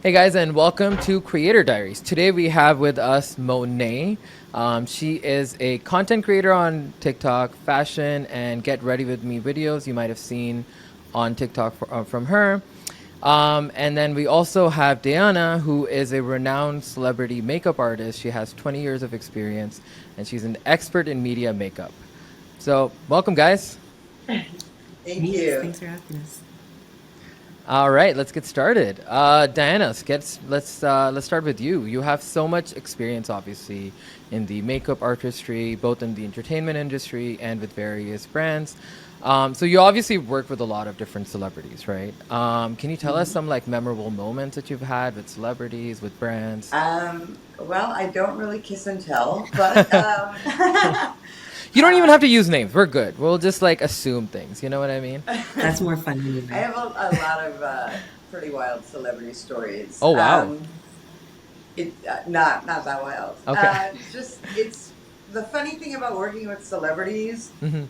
Hey guys, and welcome to Creator Diaries. Today we have with us Mon-Ae. She is a content creator on TikTok, fashion and get ready with me videos you might have seen on TikTok from her. And then we also have Dyana, who is a renowned celebrity makeup artist. She has 20 years of experience and she's an expert in media makeup. So welcome guys. Thank Thanks. you. Thanks for having us. All right, let's get started. Diana, let's start with you. You have so much experience, obviously, in the makeup artistry, both in the entertainment industry and with various brands. So you obviously work with a lot of different celebrities, right? Can you tell us some like memorable moments that you've had with celebrities, with brands? Well, I don't really kiss and tell, but You don't even have to use names. We're good. We'll just like assume things. You know what I mean? That's more fun I anyway. have a lot of pretty wild celebrity stories. Oh wow. Not that wild. Okay. Just it's the funny thing about working with celebrities. Hmm.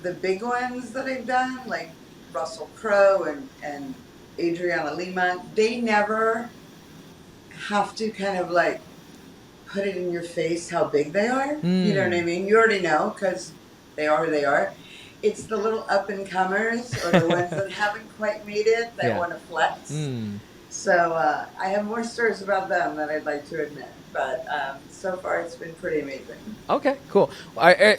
The big ones that I've done, like Russel Crowe and Adriana Lima, they never have to kind of like put it in your face how big they are. You know what I Mm. mean? You already know because they are who they are. It's the little up and comers or the ones that haven't quite made it that Yeah. want to flex. Mm. So I have more stories about them than I'd like to admit. But so far, it's been pretty amazing. Okay, cool.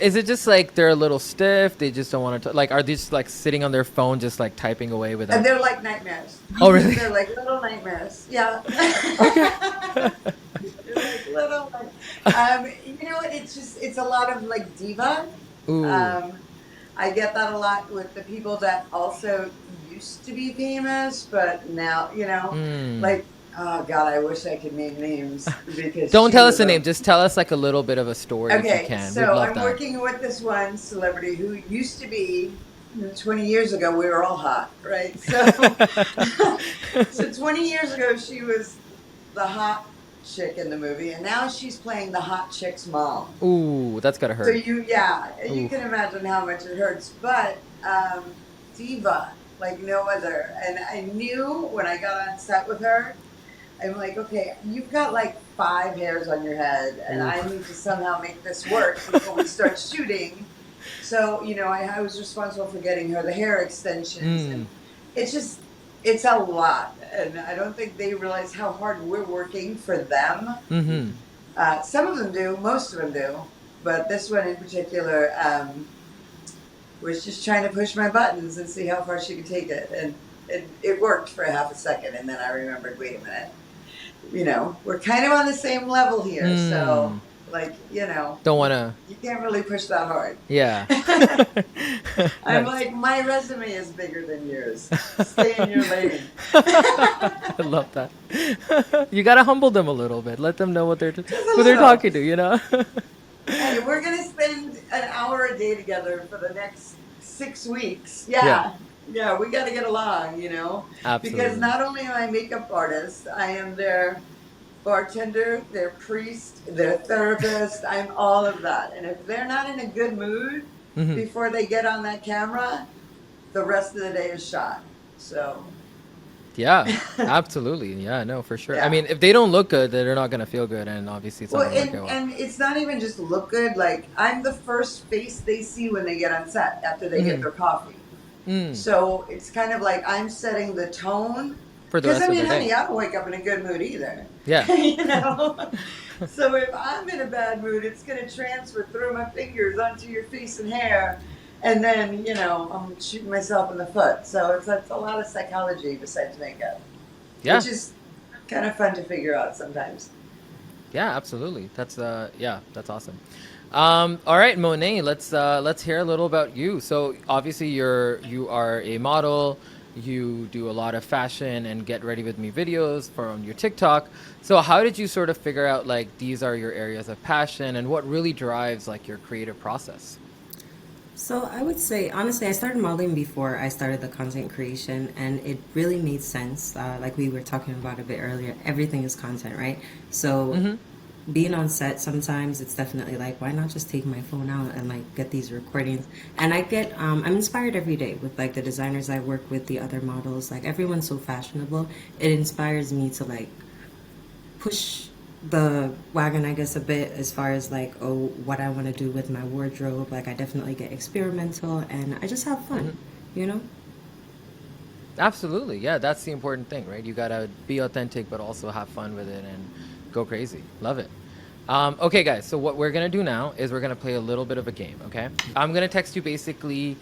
Is it just like they're a little stiff? They just don't want to like. Are they just like sitting on their phone, just like typing away And without? they're like nightmares. Oh, really? They're like little nightmares. Yeah. Okay. They're like little. You know what? It's a lot of like diva. Ooh. Um, I get that a lot with the people that also used to be famous, but now, Mm. like, oh God, I wish I could name names because Don't she tell us was a a. name. Just tell us like a little bit of a story if you Okay, can. We'd so love I'm that. working with this one celebrity who used to be, 20 years ago, we were all hot, right? So 20 years ago, she was the hot chick in the movie, and now she's playing the hot chick's mom. Ooh, that's gotta So hurt. you Ooh. can imagine how much it hurts. But diva, like no other. And I knew when I got on set with her, I'm like, okay, you've got like 5 hairs on your head, and Ooh. I need to somehow make this work before we start shooting. So I was responsible for getting her the hair extensions, Mm. and it's just it's a lot, and I don't think they realize how hard we're working for them. Mm-hmm. Some of them do, most of them do, but this one in particular was just trying to push my buttons and see how far she could take it, and it worked for a half a second, and then I remembered, wait a minute, we're kind of on the same level here, so Mm. like Don't wanna. you can't really push that hard. Yeah. I'm Nice. like, my resume is bigger than yours. Stay in your lane. I love that. You gotta humble them a little bit. Let them know what they're Just a who they're little. talking to. You know. Hey, we're gonna spend an hour a day together for the next 6 weeks. Yeah. Yeah, we got to get along, because Absolutely. not only am I a makeup artist, I am their bartender, their priest, their therapist. I'm all of that. And if they're not in a good mood Hmm. before they get on that camera, the rest of the day is shot. So, Yeah. Absolutely. Yeah. No, for sure. I yeah. mean, if they don't look good, then they're not gonna feel good, and obviously it's not Well, gonna work and out well. and it's not even just look good. Like I'm the first face they see when they get on set after they get Hmm. their coffee. Mm. So it's kind of like I'm setting the tone. For the Because I rest of mean, the day. honey, I don't wake up in a good mood either. Yeah. you know. So if I'm in a bad mood, it's going to transfer through my fingers onto your face and hair, and then I'm shooting myself in the foot. So it's a lot of psychology besides makeup, Yeah. which is kind of fun to figure out sometimes. Yeah. Absolutely. Yeah. That's awesome. All right, Mon-Ae, let's hear a little about you. So obviously you are a model. You do a lot of fashion and get ready with me videos from your TikTok. So how did you sort of figure out like these are your areas of passion and what really drives like your creative process? So I would say, honestly, I started modeling before I started the content creation, and it really made sense. Like we were talking about a bit earlier, everything is content, right? So Mm-hmm. being on set, sometimes it's definitely like, why not just take my phone out and like get these recordings? And I get, I'm inspired every day with like the designers I work with, the other models. Like everyone's so fashionable. It inspires me to like push the wagon, I guess, a bit as far as like, oh, what I want to do with my wardrobe. Like I definitely get experimental and I just have fun, you know? Absolutely. Yeah, that's the important thing, right? You gotta be authentic, but also have fun with it and go crazy. Love it. Okay, guys. So what we're gonna do now is we're gonna play a little bit of a game. Okay, I'm gonna text you basically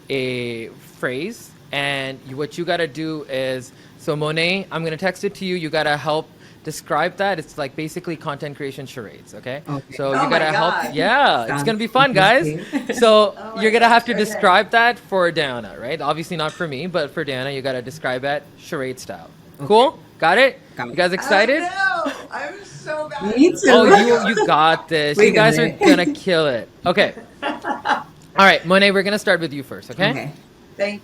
a phrase, and what you gotta do is, so Mon-Ae, I'm gonna text it to you. You gotta help describe that. It's like basically content creation charades. Okay. Okay. So Oh you my gotta help. God. Yeah, it's Sounds gonna be fun, guys. interesting. So Oh my you're gonna have to gosh, okay. describe that for Diana, right? Obviously not for me, but for Diana, you gotta describe that charade style. Cool? Got it? Got You it. guys excited? Oh, no. I'm so bad. Me at this. too. Oh, you got this. We You guys got are it. gonna kill it. Okay. All right, Mon-Ae, we're gonna start with you first, okay? Okay. Thank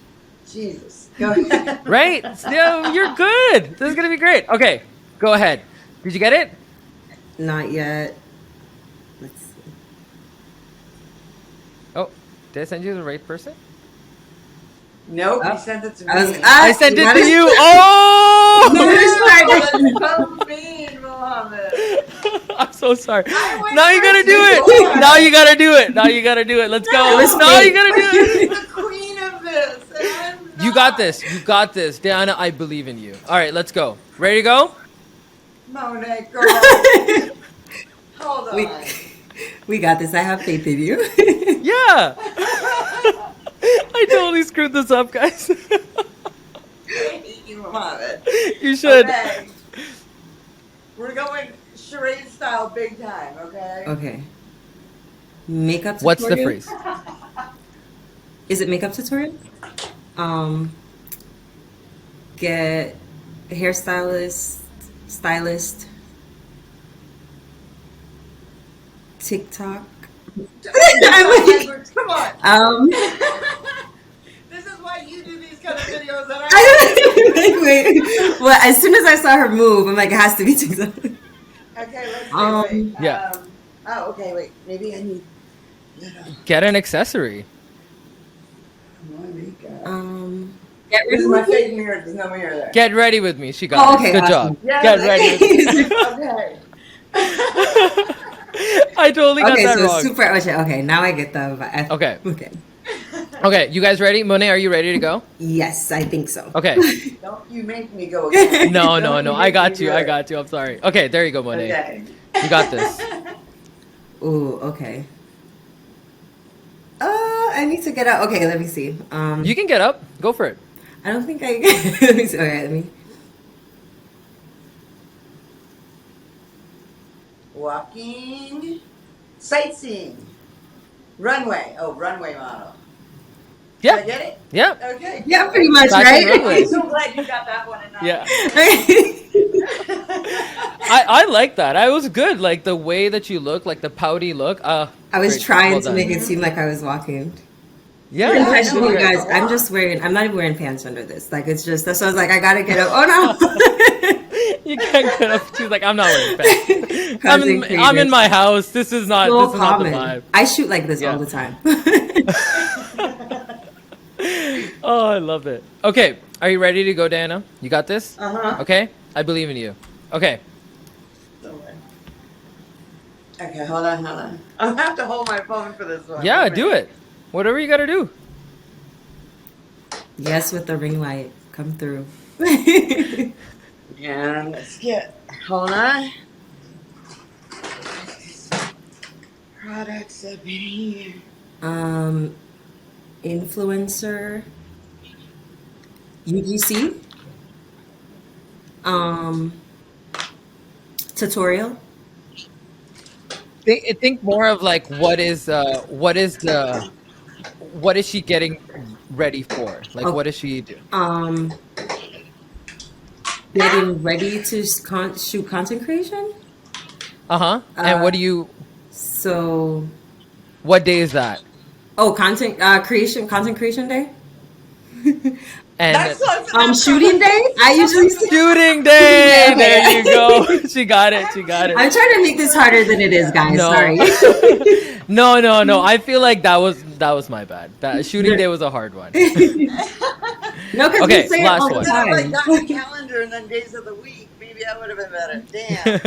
Jesus. Go ahead. Right? No, you're good. This is gonna be great. Okay, go ahead. Did you get it? Not yet. Let's see. Oh, did I send you the right person? Nope, Oh. you sent it to me. I sent it Not to as- you. Oh! No, that's so mean, Mohammed. I'm so sorry. I went Now you gotta first do it. before. Now you gotta do it. Now you gotta do it. Let's go. No, it was Now you fake. gotta do it. I'm the queen of this, and I'm not. You got this. You got this. Diana, I believe in you. All right, let's go. Ready to go? Mon-Ae, girl. Hold on. We got this. I have faith in you. Yeah. I totally screwed this up, guys. Thank you, Mohammed. You should. Okay. We're going charade style big time, okay? Okay. Makeup tutorial? What's the phrase? Is it makeup tutorial? Get a hairstylist, stylist, TikTok. Come on. This is why you do these kind of videos that I Wait. Well, as soon as I saw her move, I'm like, it has to be TikTok. Okay, let's see. Wait. Yeah. Oh, okay, wait. Maybe I need. Get an accessory. Get This is my fake mirror. There's no mirror there. Get ready with me. She got it. okay. Good Awesome. job. Yeah, Get ready with me. Okay. I totally got Okay, that so wrong. super. Okay, now I get the. Okay. Okay. Okay, you guys ready? Mon-Ae, are you ready to go? Yes, I think so. Okay. Don't you make me go again. No. Don't you I make got me you. do I it. got you. I'm sorry. Okay, there you go, Mon-Ae. Okay. You got this. Ooh, okay. I need to get out. Okay, let me see. You can get up. Go for it. I don't think I. Let me see. All right, let me. Walking. Sightseeing. Runway. Oh, runway model. Did I Yeah. get it? Yeah. Okay. Yeah, pretty much, Fashion right? runway. I'm so glad you got that one and not Yeah. me. I like that. I was good. Like the way that you look, like the pouty look. I was great. trying Well to done. make it seem like I was walking. Yeah. Yeah, I Impression, know, you right? guys. I'm just wearing. I'm not even wearing pants under this. Like it's just. That's why I was like, I gotta get up. Oh no. You can't get up. She's like, I'm not wearing pants. I'm in Concentrated. my house. This is not. So This is not the common. vibe. I shoot like this Yeah. all the time. Oh, I love it. Okay, are you ready to go, Diana? You got this? Uh-huh. Okay, I believe in you. Okay, Okay, hold on. I'll have to hold my phone for this one. yeah, do it. Whatever you gotta do. Yes, with the ring light, come through. Yeah, let's get. Hold on. Products up in here. Influencer. UGC. Tutorial. Think more of like what is she getting ready for? Like Oh. what does she do? Getting ready to shoot content creation. And what do you? So, What day is that? content creation day. And That's close enough. Shooting day. I usually say shooting day. okay. There you go. She got it. She got I'm it. trying to make this harder than it is, guys. No. Sorry. No. I feel like that was my bad. That shooting day was a hard one. No, because we Okay, say it last all If the one. then I've like time. gotten a calendar and then days of the week, maybe I would have been better. Damn,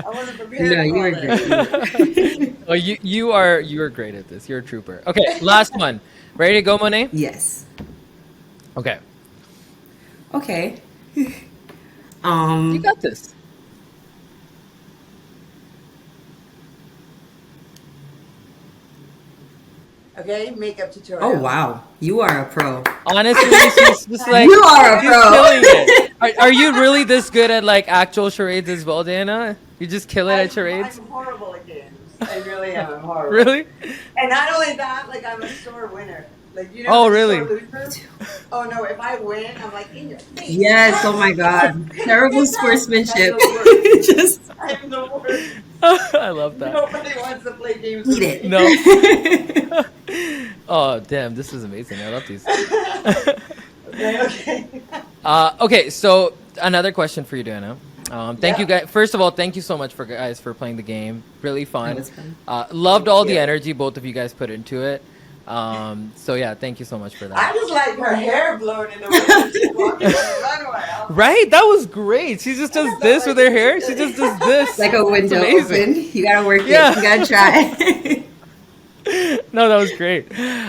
I wasn't No, prepared for you all were great. You this. were great. Oh, you are great at this. You're a trooper. Okay, last one. Ready to go, Monet? Yes. Okay, Okay. you got this. Okay, makeup Oh tutorial. wow, you are a pro. Honestly, she's just like You are a she's pro. killing it. Are you really this good at like actual charades as well, Diana? You just kill it at charades? I'm horrible at games. I really am. I'm horrible. Really? And not only that, like I'm a sore winner. Like you know, Oh, the really? sore loser. Oh no, if I win, I'm like in your face. Yes. Oh my God. Terrible I'm sportsmanship. the worst. Just I am the worst. I love that. Nobody wants to play games eat with it. me. No. Oh, damn, this is amazing. I love these. Okay. Okay, so another question for you, Diana. Thank you Yeah. guys. First of all, thank you so much for playing the game. Really That fun. was fun. Loved Thank all the you. energy both of you guys put into it. So yeah, thank you so much for I that. just like her hair blown in the wind when she's walking on the runway. I was like, Right? That was great. She just does thought this that with was her hair. She just does this. Like a It's window amazing. open. You gotta work Yeah. it. You gotta try. No, that was great.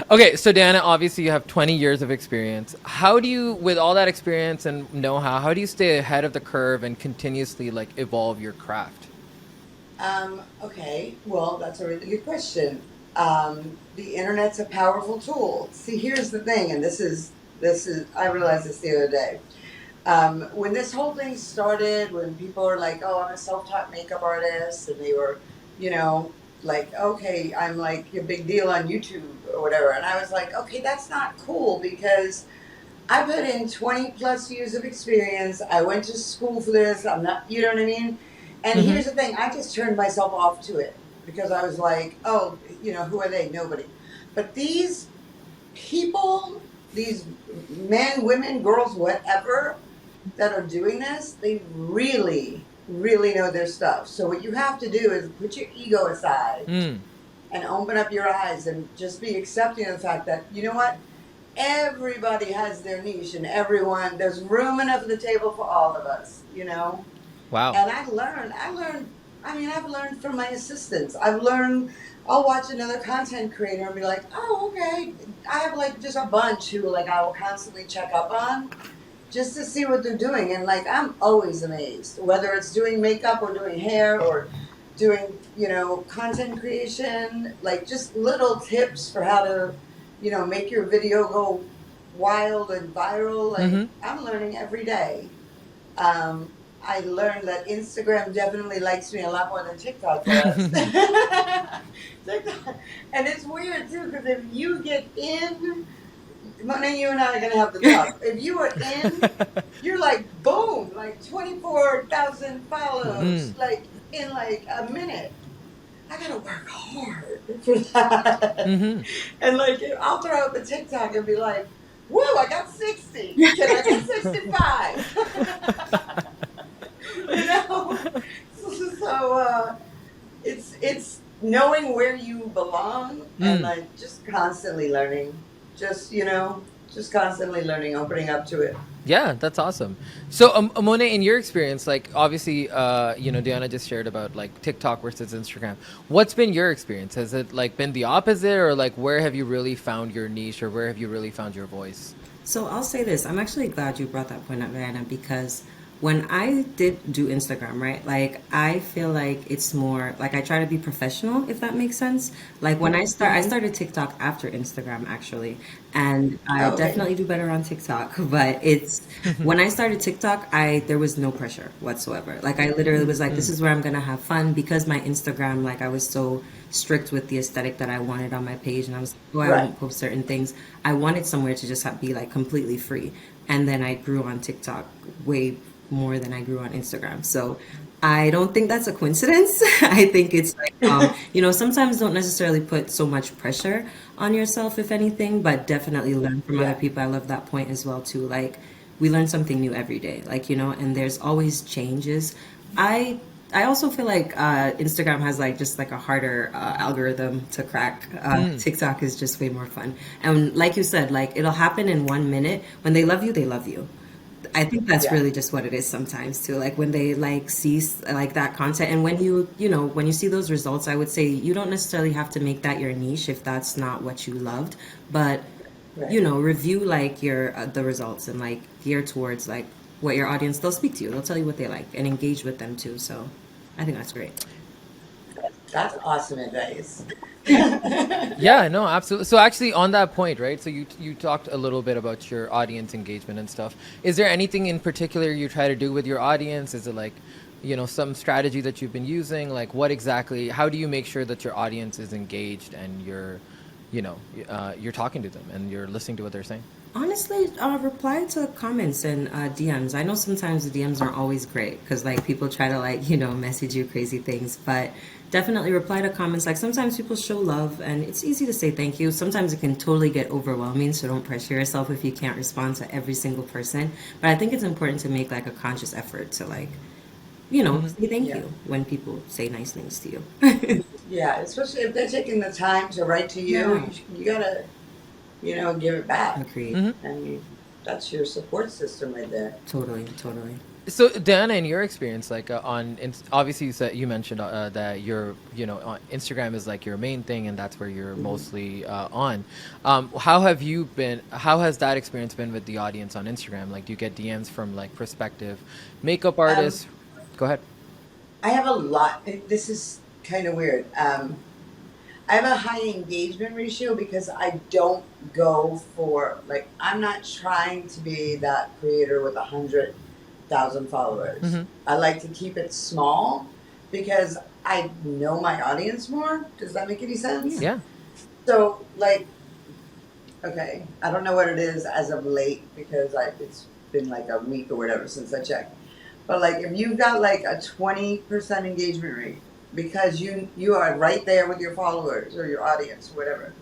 Okay, so Diana, obviously you have 20 years of experience. How do you, with all that experience and know-how, how do you stay ahead of the curve and continuously like evolve your craft? Okay, well, that's a really good question. The internet's a powerful tool. See, here's the thing, and this is I realized this the other day. When this whole thing started, when people were like, "Oh, I'm a self-taught makeup artist," and they were, you know, like, "Okay, I'm like a big deal on YouTube or whatever," and I was like, "Okay, that's not cool because I put in 20 plus years of experience. I went to school for this. I'm not, you know what I mean?" And Mm-hmm. here's the thing, I just turned myself off to it because I was like, "Oh, who are they? Nobody." But these people, these men, women, girls, whatever, that are doing this, they really, really know their stuff. So what you have to do is put your ego aside Mm. and open up your eyes and just be accepting of the fact that, you know what? Everybody has their niche and everyone, there's room enough at the table for all of us. Wow. And I've learned from my assistants. I'll watch another content creator and be like, oh, okay. I have like just a bunch who like I will constantly check up on just to see what they're doing. And like, I'm always amazed, whether it's doing makeup or doing hair or doing, content creation, like just little tips for how to, make your video go wild and viral. Like, Mm-hmm. I'm learning every day. I learned that Instagram definitely likes me a lot more than TikTok does. TikTok. And it's weird too, because if you get in, Monet, you and I are gonna have to talk. If you are in, you're like boom, like 24,000 follows, Mm. like in like a minute. I gotta work hard for that. Mm-hmm. And like I'll throw up a TikTok and be like, "Woo! I got 60. Can I get 65?" you know. So it's knowing where you belong and Mm. like just constantly learning, just constantly learning, opening up to it. Yeah, that's awesome. So, Monet, in your experience, like obviously, Diana just shared about like TikTok versus Instagram. What's been your experience? Has it like been the opposite, or like where have you really found your niche, or where have you really found your voice? So I'll say this. I'm actually glad you brought that point up, Diana, because when I did do Instagram, right, like I feel like it's more like I try to be professional, if that makes sense. Like when I Mm-hmm. started TikTok after Instagram actually, and I Oh, okay. definitely do better on TikTok. But it's when I started TikTok, there was no pressure whatsoever. Like I literally was like, this Mm. is where I'm gonna have fun because my Instagram, like I was so strict with the aesthetic that I wanted on my page, and I was like, oh, I Right. won't post certain things. I wanted somewhere to just be like completely free. And then I grew on TikTok way more than I grew on Instagram. So I don't think that's a coincidence. I think it's like, sometimes don't necessarily put so much pressure on yourself, if anything, but definitely learn from other Yeah. people. I love that point as well, too. Like, we learn something new every day, like, and there's always changes. I I also feel like Instagram has like just like a harder algorithm to crack. Mm. TikTok is just way more fun, and like you said, like it'll happen in 1 minute. When they love you, they love you. I think that's Yeah. really just what it is sometimes too. Like when they like see like that content, and when you see those results, I would say you don't necessarily have to make that your niche if that's not what you loved, but Right. review like your the results and like gear towards like what your audience. They'll speak to you. They'll tell you what they like and engage with them too. So I think that's great. That's awesome advice. Yeah, no, absolutely. So actually, on that point, right? So you talked a little bit about your audience engagement and stuff. Is there anything in particular you try to do with your audience? Is it like, some strategy that you've been using? Like, what exactly? How do you make sure that your audience is engaged and you're talking to them and you're listening to what they're saying? Honestly, reply to comments and DMs. I know sometimes the DMs aren't always great because like people try to like message you crazy things, but definitely reply to comments. Like sometimes people show love, and it's easy to say thank you. Sometimes it can totally get overwhelming, so don't pressure yourself if you can't respond to every single person. But I think it's important to make like a conscious effort to like Hmm. say thank Yeah. you when people say nice things to you. Yeah. Especially if they're taking the time to write to you, Yeah, you gotta, give it back. agreed. Hmm. And that's your support system right there. Totally, totally. So, Diana, in your experience, like obviously you mentioned that Instagram is like your main thing, and that's where you're Mhm. mostly on. How have you been? How has that experience been with the audience on Instagram? Like, do you get DMs from like prospective makeup Um, artists? Go ahead. I have a lot. This is kind of weird. I have a high engagement ratio because I don't go for like I'm not trying to be that creator with 100,000 followers. Hmm. I like to keep it small because I know my audience more. Does that make any sense? Yeah. Yeah. So like, okay, I don't know what it is as of late because it's been like a week or whatever since I checked. But like if you've got like a 20% engagement rate because you are right there with your followers or your audience, whatever.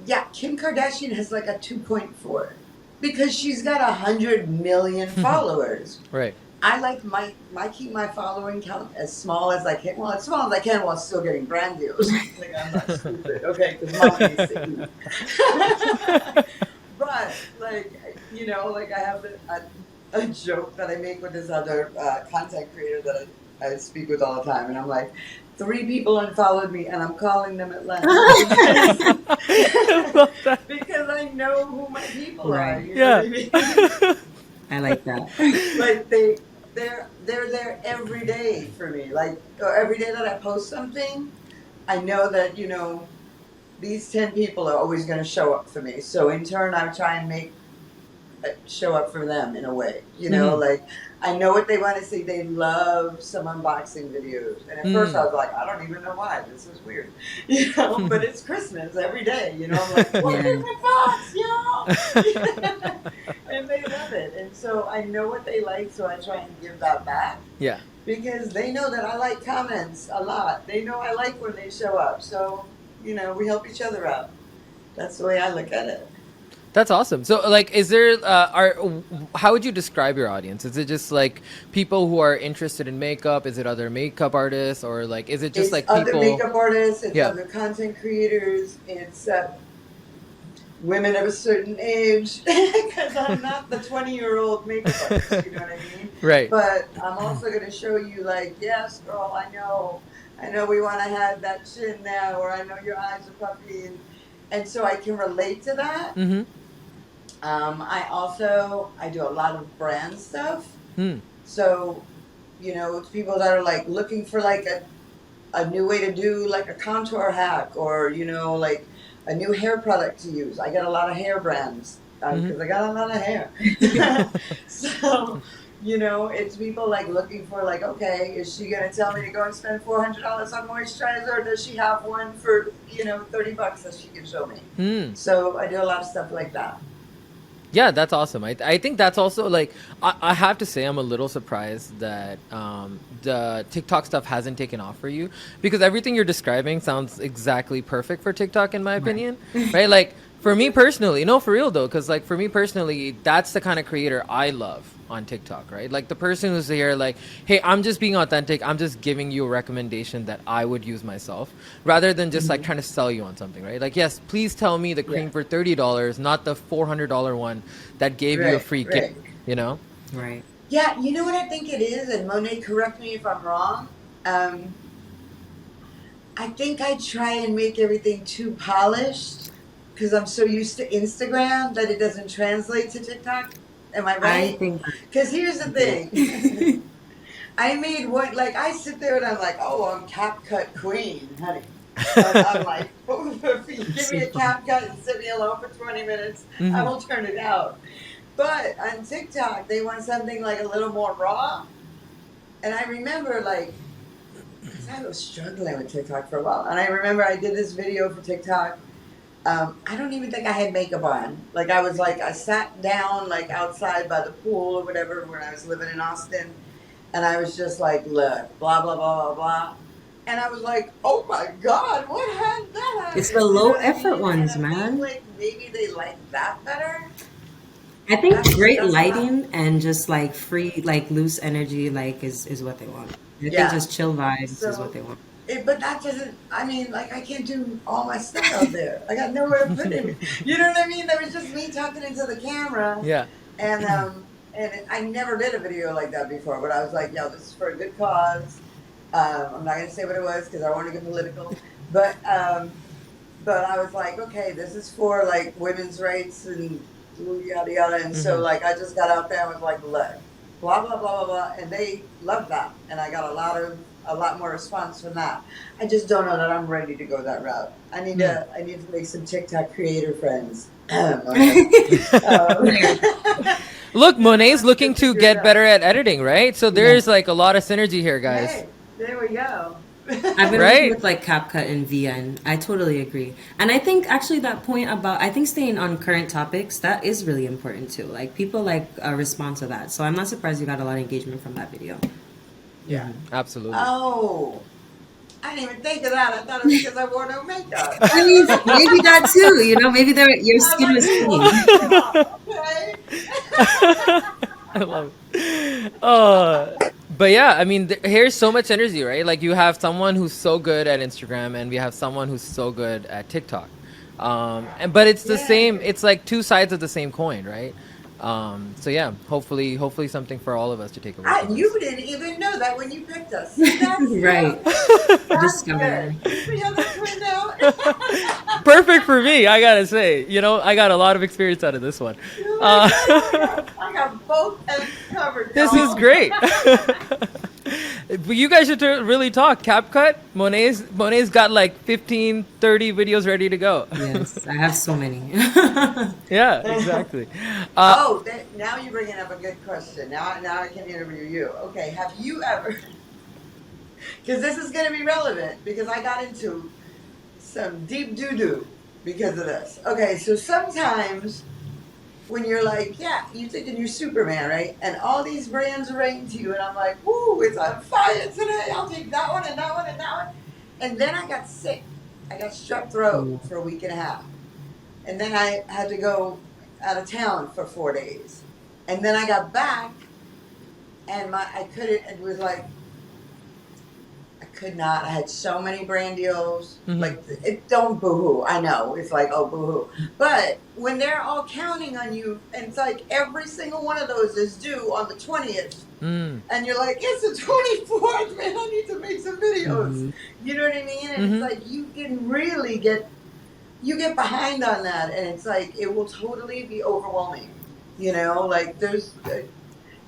Yeah, Kim Kardashian has like a 2.4 because she's got 100 million followers. Right. I like my keep my following count as small as I can. Well, as small as I can while still getting brand deals. Like I'm not stupid, okay? Because money needs to eat. But like like I have a joke that I make with this other content creator that I speak with all the time, and I'm like, 3 people unfollowed me, and I'm calling them at lunch because I love that. because I know who my people are. Right. You know what Yeah. I mean? I like that. Like they're there every day for me. Like or every day that I post something, I know that these 10 people are always going to show up for me. So in turn, I try and make show up for them in a way. Hmm. Like I know what they want to see. They love some unboxing videos, and at first I Mm. was like, I don't even know why. This is weird, But it's Christmas every day. I'm like, look Yeah. at my box, y'all, and they love it. And so I know what they like, so I try and give that back Yeah. because they know that I like comments a lot. They know I like when they show up. So we help each other out. That's the way I look at it. That's awesome. So, like, is there how would you describe your audience? Is it just like people who are interested in makeup? Is it other makeup artists, or like, is it just It's like other people? makeup artists, it's Yeah. other content creators, it's women of a certain age, because I'm not the 20-year-old makeup artist, you know what I mean? Right. But I'm also going to show you, like, yes, girl, I know we want to have that chin now, or I know your eyes are puffy, and so I can relate to that. Mm-hmm. I do a lot of brand stuff, Hmm. so it's people that are like looking for like a new way to do like a contour hack or like a new hair product to use. I got a lot of hair brands Mm-hmm. because I got a lot of hair. So it's people like looking for like, okay, is she gonna tell me to go and spend $400 on moisturizer, or does she have one for $30 that she can show me? Hmm. So I do a lot of stuff like that. Yeah, that's awesome. I think that's also like I have to say I'm a little surprised that the TikTok stuff hasn't taken off for you, because everything you're describing sounds exactly perfect for TikTok in my opinion, right? Like for me personally, no, for real though, because like for me personally, that's the kind of creator I love on TikTok, right? Like the person who's here, like, hey, I'm just being authentic. I'm just giving you a recommendation that I would use myself, rather than just like trying to sell you on something, right? Like, yes, please tell me the cream for $30, not the $400 one that gave you a Right, free gift, right. you know? Right. Yeah, you know what I think it is, and Monet, correct me if I'm wrong. Um, I think I try and make everything too polished because I'm so used to Instagram that it doesn't translate to TikTok. Am I I right? think Because here's the thing. I made one, like, I sit there and I'm like, oh, I'm cap cut queen, honey. I'm like, if you give me a cap cut and sit me alone for 20 minutes, I will turn it out. But on TikTok, they want something like a little more raw. And I remember, like, because I was struggling with TikTok for a while. And I remember I did this video for TikTok. I don't even think I had makeup on. Like, I was like, I sat down, like, outside by the pool or whatever when I was living in Austin. And I was just like, look, blah, blah, blah, blah, blah. And I was like, oh my God, what had that it's the happened? You know low what I effort mean? And ones, I think, man. like, maybe they like that better. I think great That's what I, lighting and just like free, like loose energy, like is what they want. I think yeah. just chill vibes is what So, they want. but that doesn't, I mean, like, I can't do all my stuff out there. I got nowhere to put it. You know what I mean? That was just me talking into the camera. Yeah. And I never did a video like that before, but I was like, yo, this is for a good cause. I'm not going to say what it was because I don't want to get political. But I was like, okay, this is for like women's rights and yada yada. And so like I just got out there and was like, look, blah blah blah blah blah, and they loved that, and I got a lot more response from that. I just don't know that I'm ready to go that route. I need to make some TikTok creator friends. Look, Monet's To looking to figure it get out. better at editing, right? So Yeah. there's like a lot of synergy here, guys. Hey, there we go. I've been working Right? with like CapCut and VN. I totally agree. And I think actually that point about I think staying on current topics, that is really important too. Like people like respond to that. So I'm not surprised you got a lot of engagement from that video. Yeah. Absolutely. Oh, I didn't even think of that. I thought it was because I wore no makeup. I mean, maybe that too, you know, maybe your I was skin like, was oh clean. my God, okay. I love it. But yeah, I mean, here's so much energy, right? Like you have someone who's so good at Instagram, and we have someone who's so good at TikTok. But it's the same. Yay. It's like two sides of the same coin, right? So yeah, hopefully something for all of us to take away from this. You didn't even know that when you picked us. See, Right. that's Discover. good. You see how that turned out? Perfect for me, I gotta say. You know, I got a lot of experience out of this one. You're like, oh, I got both ends covered, This is y'all. great. But you guys should really talk. CapCut, Monet's got like 15, 30 videos ready to go. Yes, I have so many. Yeah, exactly. Now you're bringing up a good question. Now I can interview you. Okay, have you ever? Because this is going to be relevant because I got into some deep doo doo because of this. Okay, so sometimes when you're like, yeah, you're thinking you're Superman, right? And all these brands are writing to you, and I'm like, woo, it's on fire today. I'll take that one and that one and that one. And then I got sick. I got strep throat for a week and a half. And then I had to go out of town for 4 days. And then I got back, and I couldn't, it was like, I could not. I had so many brand deals. Like, don't boo-hoo. I know. It's like, oh, boo-hoo. But when they're all counting on you, and it's like every single one of those is due on the 20th. And you're like, it's the 24th, man. I need to make some videos. You know what I mean? And it's like, you can really get behind on that. And it's like, it will totally be overwhelming. You know, like there was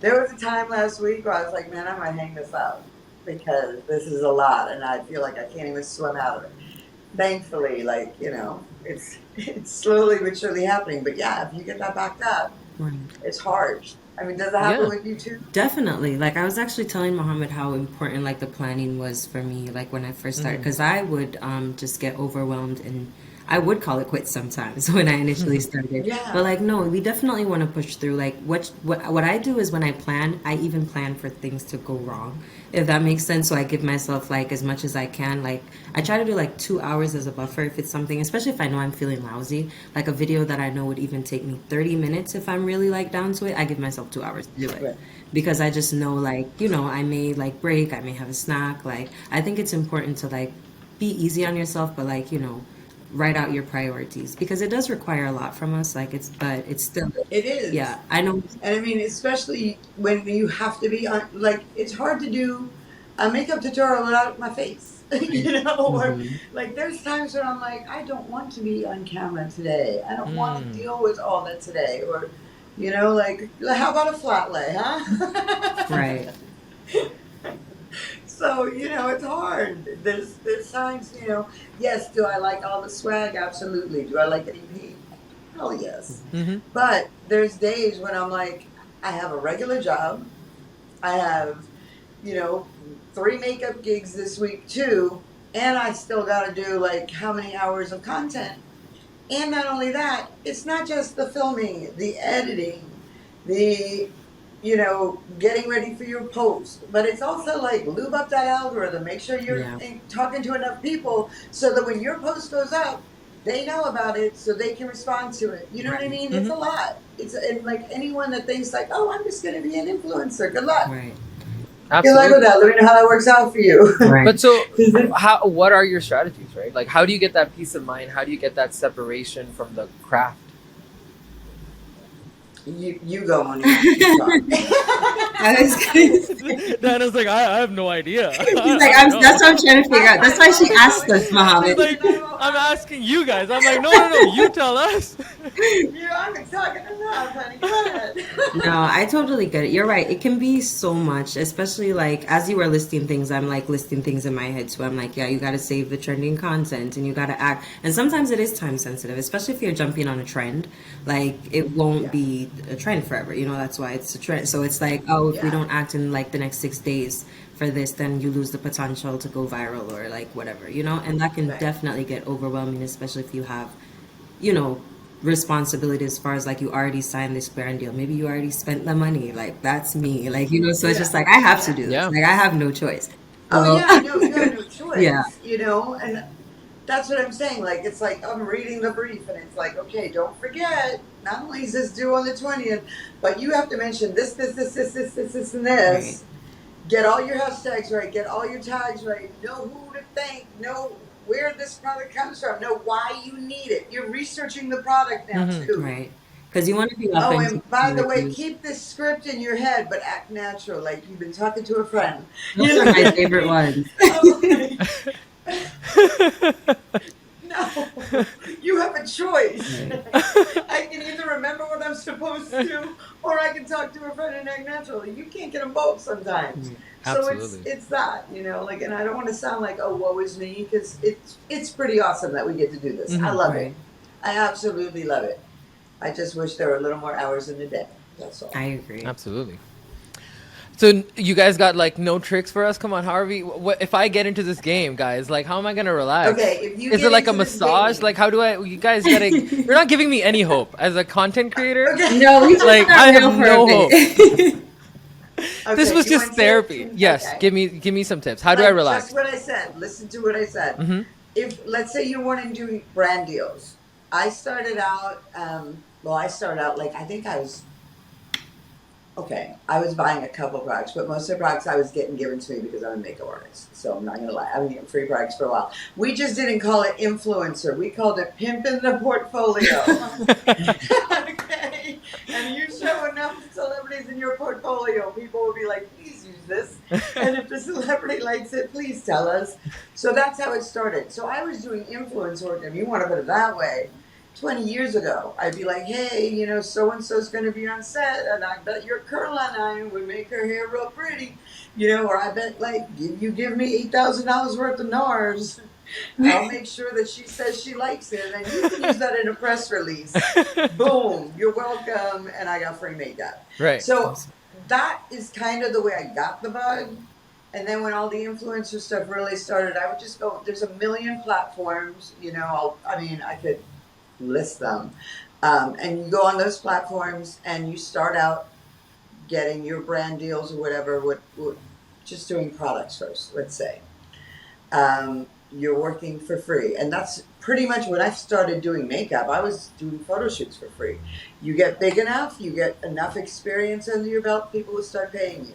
a time last week where I was like, man, I might hang this out because this is a lot and I feel like I can't even swim out of it. Thankfully, like, you know, it's slowly but surely happening. But yeah, if you get that backed up, it's hard. I mean, does it happen with you too? Definitely. Like I was actually telling Mohammed how important like the planning was for me, like when I first started, because I would just get overwhelmed and I would call it quits sometimes when I initially started. But Yeah. like, no, we definitely want to push through. Like, what I do is when I plan, I even plan for things to go wrong, if that makes sense. So I give myself like as much as I can. Like, I try to do like 2 hours as a buffer if it's something, especially if I know I'm feeling lousy. Like a video that I know would even take me 30 minutes if I'm really like down to it, I give myself 2 hours to do it Right. because I just know like, I may like break, I may have a snack. Like, I think it's important to like be easy on yourself, but like, write out your priorities because it does require a lot from us. Like, but it's still, It is. yeah, I know. And I mean, especially when you have to be on, like, it's hard to do a makeup tutorial without my face, or Hmm. like, there's times when I'm like, I don't want to be on camera today. I don't want to Mm. deal with all that today. Or, like, how about a flat lay, huh? Right. So, it's hard. There's times, yes, do I like all the swag? Absolutely. Do I like getting paid? Hell yes. Mhm. But there's days when I'm like, I have a regular job. I have, you know, 3 makeup gigs this week too, and I still got to do like how many hours of content. And not only that, it's not just the filming, the editing, the getting ready for your post, but it's also like lube up that algorithm, make sure you're Yeah. talking to enough people so that when your post goes up, they know about it so they can respond to it. You know what I Right. mean? It's a Mhm. lot. It's and like anyone that thinks like, oh, I'm just going to be an influencer. Good luck. Right. Good luck with Absolutely. that. Let me know how that works out for you. Right. But so, how? What are your strategies, right? Like, how do you get that peace of mind? How do you get that separation from the craft? You go, Monique. You talk. I was gonna say, Diana's like, I have no idea. she's like, I don't that's know. what I'm trying to figure out. That's why she asked us, She's Mohammed. like, I'm asking you guys. I'm like, no, no, no. You tell us. I've been talking enough, honey. Go ahead. No, I totally get it. You're right. It can be so much, especially like as you were listing things, I'm like listing things in my head. So I'm like, yeah, you got to save the trending content and you got to act. And sometimes it is time sensitive, especially if you're jumping on a trend. Like it won't Yeah. be a trend forever. That's why it's a trend. So it's like, oh, if we Yeah. don't act in like the next 6 days for this, then you lose the potential to go viral or like whatever. And that can Right. definitely get overwhelming, especially if you have you know, responsibility as far as like you already signed this brand deal. Maybe you already spent the money. Like that's me. So it's just Yeah. like I have to Yeah. do this. Yeah. Like I have no choice. Oh So yeah, no, you have no yeah, choice, and that's what I'm saying. Like it's like I'm reading the brief, and it's like, okay, don't forget. Not only is this due on the 20th, but you have to mention this, this, and right. this. Get all your hashtags right. Get all your tags right. Know who to thank. Know where this product comes from. Know why you need it. You're researching the product now Hmm. too. Right. Because you want to be Oh, authentic and to by your the way, reviews. keep this script in your head, but act natural, like you've been talking to a friend. Those are What my I favorite mean? ones. I'm like, no, you have a choice. Right. I can either remember what I'm supposed to, or I can talk to a friend and act naturally. You can't get them both sometimes. Right. So it's Absolutely. it's that, like, and I don't want to sound like, oh, woe is me, because it's pretty awesome that we get to do this. I Hmm. love it. Right. I absolutely love it. I just wish there were a little more hours in the day. That's all. I agree. Absolutely. So you guys got like no tricks for us? Come on, Harvey. What if I get into this game, guys? Like, how am I gonna relax? Okay, if you Is it get like a into this massage? Like, game, how do I? You guys gotta. You're not giving me any hope as a content creator. okay. No, we just Like, I got have real for a no hope. bit. This Okay, was you just want tips? therapy. Yes, Okay. give me some tips. How do I Like just relax? what I said. Listen to what I said. Hmm. If let's say you want to do brand deals, I started out. Well, I started out like I think I was okay. I was buying a couple products, but most of the products I was getting given to me because I'm a makeup artist. So I'm not gonna lie, I've been getting free products for a while. We just didn't call it influencer. We called it pimping the portfolio. Okay, and you show enough celebrities in your portfolio, people will be like, please use this. And if the celebrity likes it, please tell us. So that's how it started. So I was doing influence work, if you want to put it that way, 20 years ago. I'd be like, hey, so and so's going to be on set, and I bet your curling iron would make her hair real pretty, or I bet, like, you give me $8,000 worth of NARS. I'll make sure that she says she likes it, and you can use that in a press release. Boom, you're welcome, and I got free makeup. Right. So Awesome. that is kind of the way I got the bug. And then when all the influencer stuff really started, I would just go, there's a million platforms, you know, I could list them. And you go on those platforms and you start out getting your brand deals or whatever, just doing products first, let's say. You're working for free. And that's pretty much when I started doing makeup. I was doing photo shoots for free. You get big enough, you get enough experience under your belt, people will start paying you.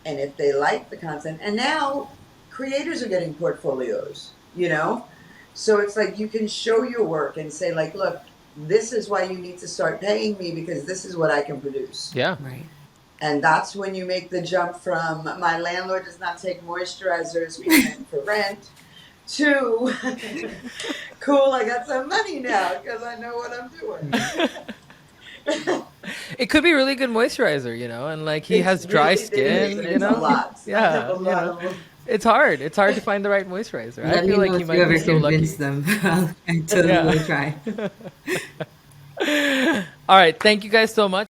And if they like the content, and now creators are getting portfolios, you know? So it's like you can show your work and say, like, look, this is why you need to start paying me because this is what I can produce. Yeah. Right. And that's when you make the jump from my landlord does not take moisturizers payment for rent to cool, I got some money now because I know what I'm doing. It could be really good moisturizer, you know, and like he It's has dry really skin, dangerous, and you it's a know. lot. I have Yeah, a you lot know, of them. it's hard. It's hard to find the right moisturizer. I Let feel me like know he if you might be ever so lucky. convince them. I totally will try. All right, thank you guys so much.